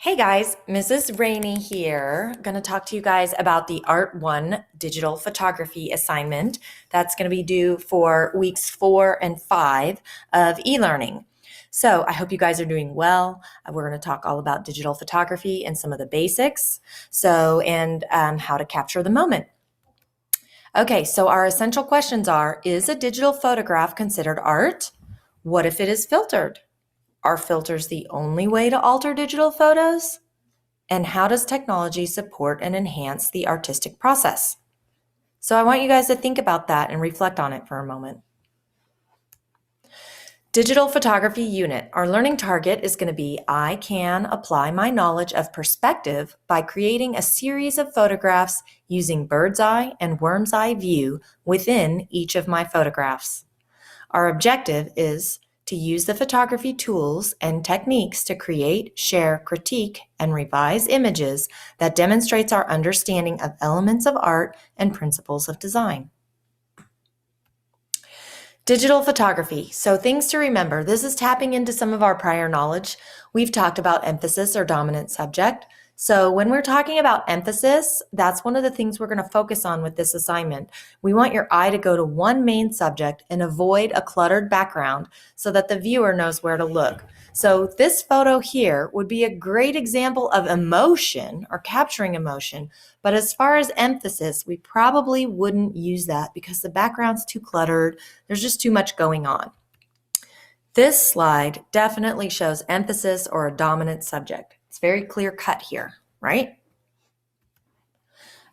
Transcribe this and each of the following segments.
Hey guys, Mrs. Rainey here. I'm going to talk to you guys about the Art 1 digital photography assignment that's going to be due for weeks 4 and 5 of e-learning. So I hope you guys are doing well. We're going to talk all about digital photography and some of the basics, and how to capture the moment. Okay, so our essential questions are, is a digital photograph considered art? What if it is filtered? Are filters the only way to alter digital photos? And how does technology support and enhance the artistic process? So I want you guys to think about that and reflect on it for a moment. Digital photography unit. Our learning target is going to be, I can apply my knowledge of perspective by creating a series of photographs using bird's eye and worm's eye view within each of my photographs. Our objective is to use the photography tools and techniques to create, share, critique, and revise images that demonstrates our understanding of elements of art and principles of design. Digital photography. So things to remember. This is tapping into some of our prior knowledge. We've talked about emphasis or dominant subject. So when we're talking about emphasis, that's one of the things we're going to focus on with this assignment. We want your eye to go to one main subject and avoid a cluttered background so that the viewer knows where to look. So this photo here would be a great example of emotion or capturing emotion. But as far as emphasis, we probably wouldn't use that because the background's too cluttered. There's just too much going on. This slide definitely shows emphasis or a dominant subject. It's very clear cut here, right?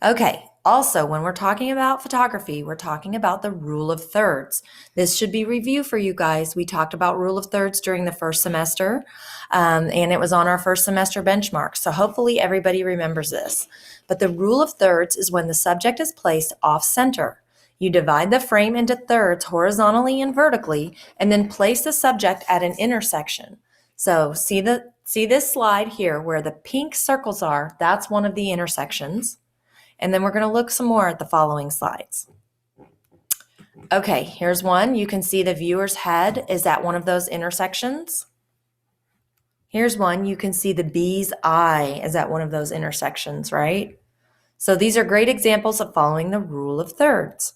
Okay, also when we're talking about photography, we're talking about the rule of thirds. This should be review for you guys. We talked about rule of thirds during the first semester, and it was on our first semester benchmark. So hopefully everybody remembers this. But the rule of thirds is when the subject is placed off center. You divide the frame into thirds horizontally and vertically, and then place the subject at an intersection. So see this slide here where the pink circles are, that's one of the intersections. And then we're going to look some more at the following slides. Okay, here's one. You can see the viewer's head is at one of those intersections. Here's one. You can see the bee's eye is at one of those intersections, right? So these are great examples of following the rule of thirds.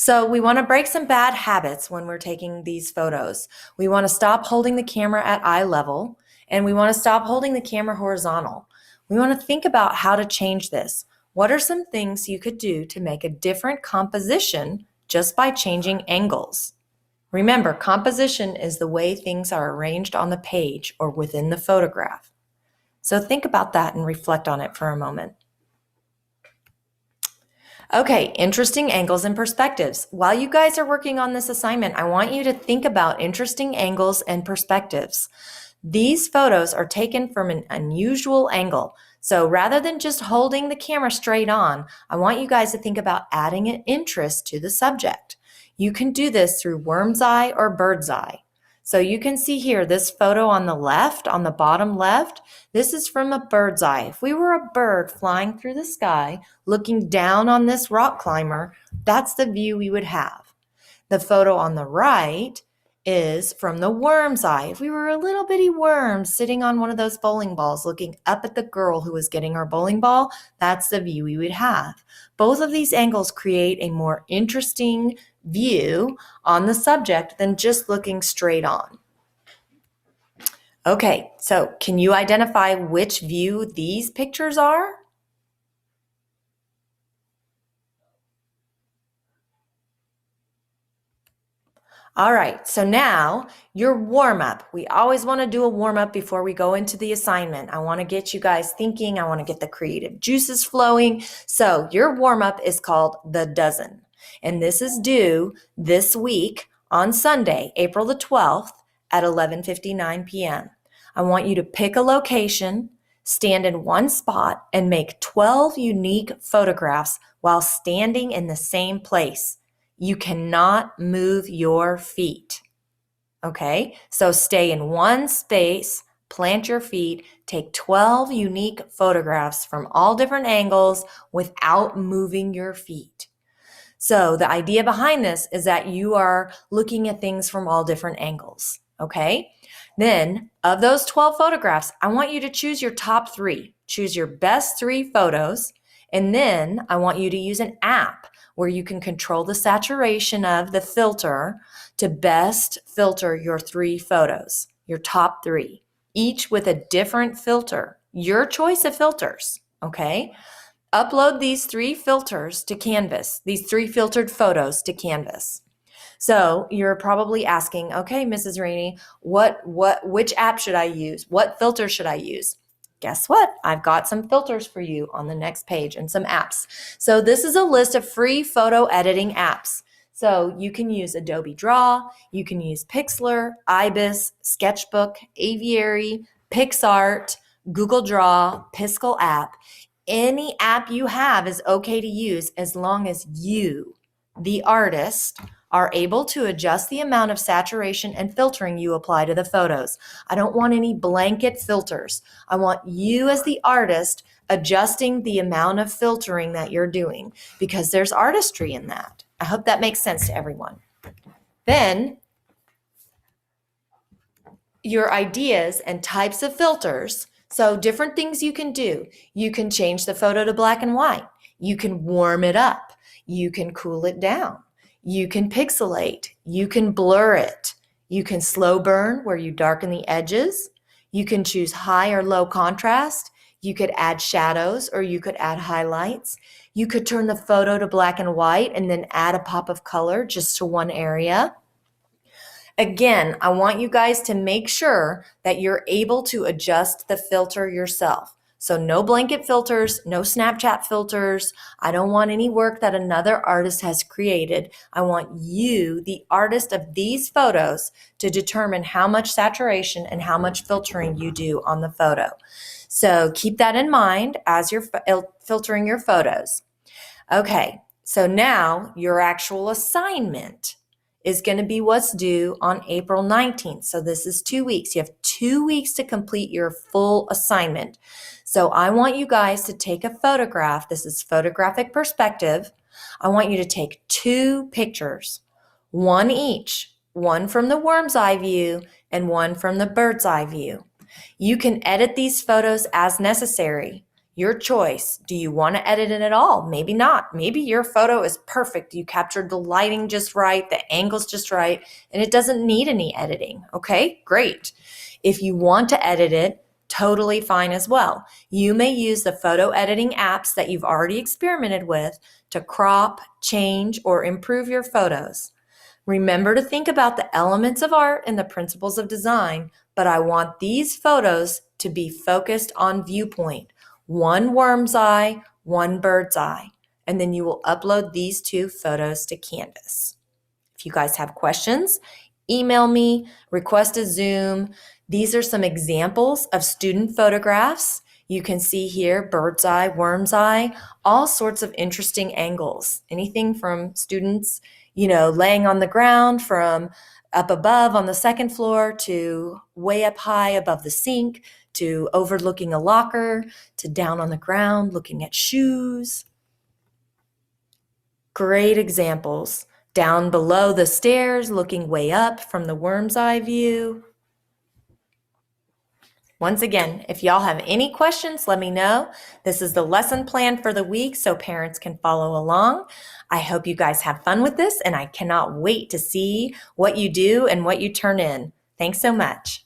So we want to break some bad habits when we're taking these photos. We want to stop holding the camera at eye level, and we want to stop holding the camera horizontal. We want to think about how to change this. What are some things you could do to make a different composition just by changing angles? Remember, composition is the way things are arranged on the page or within the photograph. So think about that and reflect on it for a moment. Okay, interesting angles and perspectives. While you guys are working on this assignment, I want you to think about interesting angles and perspectives. These photos are taken from an unusual angle. So rather than just holding the camera straight on, I want you guys to think about adding an interest to the subject. You can do this through worm's eye or bird's eye. So you can see here this photo on the left, on the bottom left, this is from a bird's eye. If we were a bird flying through the sky, looking down on this rock climber, that's the view we would have. The photo on the right is from the worm's eye. If we were a little bitty worm sitting on one of those bowling balls looking up at the girl who was getting her bowling ball, that's the view we would have. Both of these angles create a more interesting view on the subject than just looking straight on. Okay, so can you identify which view these pictures are? All right, so now your warm-up. We always want to do a warm-up before we go into the assignment. I want to get you guys thinking. I want to get the creative juices flowing. So your warm-up is called The Dozen. And this is due this week on Sunday, April the 12th at 11:59 p.m. I want you to pick a location, stand in one spot, and make 12 unique photographs while standing in the same place. You cannot move your feet. Okay, so stay in one space, plant your feet, take 12 unique photographs from all different angles without moving your feet. So the idea behind this is that you are looking at things from all different angles. Okay, Then, of those 12 photographs, I want you to choose your top 3. Choose your best 3 photos, and then I want you to use an app where you can control the saturation of the filter to best filter your 3 photos, your top 3, each with a different filter, your choice of filters, okay? Upload these 3 filters to Canvas, these 3 filtered photos to Canvas. So you're probably asking, okay, Mrs. Rainey, which app should I use? What filter should I use? Guess what? I've got some filters for you on the next page and some apps. So this is a list of free photo editing apps. So you can use Adobe Draw, you can use Pixlr, Ibis, Sketchbook, Aviary, PixArt, Google Draw, Piskel app. Any app you have is okay to use as long as you, the artist, are able to adjust the amount of saturation and filtering you apply to the photos. I don't want any blanket filters. I want you as the artist adjusting the amount of filtering that you're doing because there's artistry in that. I hope that makes sense to everyone. Then your ideas and types of filters. So different things you can do. You can change the photo to black and white. You can warm it up. You can cool it down. You can pixelate. You can blur it. You can slow burn where you darken the edges. You can choose high or low contrast. You could add shadows or you could add highlights. You could turn the photo to black and white and then add a pop of color just to one area. Again, I want you guys to make sure that you're able to adjust the filter yourself. So no blanket filters, no Snapchat filters. I don't want any work that another artist has created. I want you, the artist of these photos, to determine how much saturation and how much filtering you do on the photo. So keep that in mind as you're filtering your photos. Okay, so now your actual assignment is going to be what's due on April 19th. So this is 2 weeks. You have 2 weeks to complete your full assignment. So I want you guys to take a photograph. This is photographic perspective. I want you to take 2 pictures, one each, one from the worm's eye view and one from the bird's eye view. You can edit these photos as necessary. Your choice. Do you want to edit it at all? Maybe not. Maybe your photo is perfect. You captured the lighting just right, the angle's just right, and it doesn't need any editing. Okay, great. If you want to edit it, totally fine as well. You may use the photo editing apps that you've already experimented with to crop, change, or improve your photos. Remember to think about the elements of art and the principles of design, but I want these photos to be focused on viewpoint. One worm's eye, one bird's eye, and then you will upload these 2 photos to Canvas. If you guys have questions, email me, request a Zoom. These are some examples of student photographs. You can see here bird's eye, worm's eye, all sorts of interesting angles. Anything from students, laying on the ground, from up above on the 2nd floor to way up high above the sink, to overlooking a locker, to down on the ground looking at shoes. Great examples. Down below the stairs, looking way up from the worm's eye view. Once again, if y'all have any questions, let me know. This is the lesson plan for the week so parents can follow along. I hope you guys have fun with this, and I cannot wait to see what you do and what you turn in. Thanks so much.